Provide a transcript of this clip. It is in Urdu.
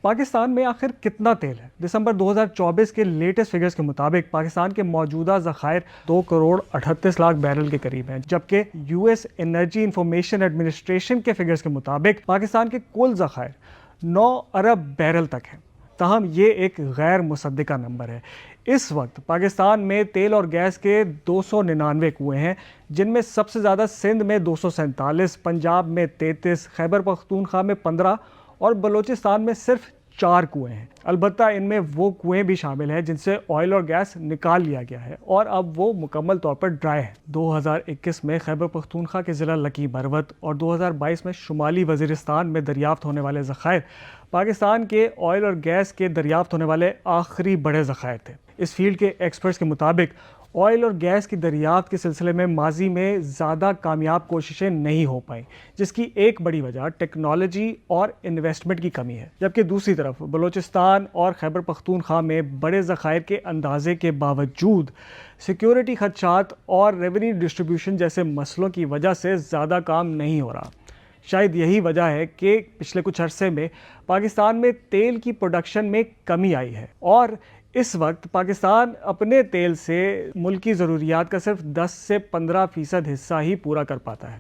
پاکستان میں آخر کتنا تیل ہے؟ دسمبر 2024 کے لیٹسٹ فگرز کے مطابق پاکستان کے موجودہ ذخائر 2 کروڑ 38 لاکھ بیرل کے قریب ہیں، جبکہ U S energy information administration کے فگرز کے مطابق پاکستان کے کل ذخائر 9 ارب بیرل تک ہیں۔ تاہم یہ ایک غیر مصدقہ نمبر ہے۔ اس وقت پاکستان میں تیل اور گیس کے 299 کنویں ہیں، جن میں سب سے زیادہ سندھ میں 247، پنجاب میں 33، خیبر پختونخوا میں 15 اور بلوچستان میں صرف 4 کنویں ہیں۔ البتہ ان میں وہ کنویں بھی شامل ہیں جن سے آئل اور گیس نکال لیا گیا ہے اور اب وہ مکمل طور پر ڈرائی ہیں۔ 2021 میں خیبر پختونخوا کے ضلع لکی بروت اور 2022 میں شمالی وزیرستان میں دریافت ہونے والے ذخائر پاکستان کے آئل اور گیس کے دریافت ہونے والے آخری بڑے ذخائر تھے۔ اس فیلڈ کے ایکسپرٹس کے مطابق آئل اور گیس کی دریافت کے سلسلے میں ماضی میں زیادہ کامیاب کوششیں نہیں ہو پائیں، جس کی ایک بڑی وجہ ٹیکنالوجی اور انویسٹمنٹ کی کمی ہے، جبکہ دوسری طرف بلوچستان اور خیبر پختونخوا میں بڑے ذخائر کے اندازے کے باوجود سیکیورٹی خدشات اور ریونیو ڈسٹریبیوشن جیسے مسئلوں کی وجہ سے زیادہ کام نہیں ہو رہا۔ شاید یہی وجہ ہے کہ پچھلے کچھ عرصے میں پاکستان میں تیل کی پروڈکشن میں کمی آئی ہے اور اس وقت پاکستان اپنے تیل سے ملکی ضروریات کا صرف 10 سے 15% حصہ ہی پورا کر پاتا ہے۔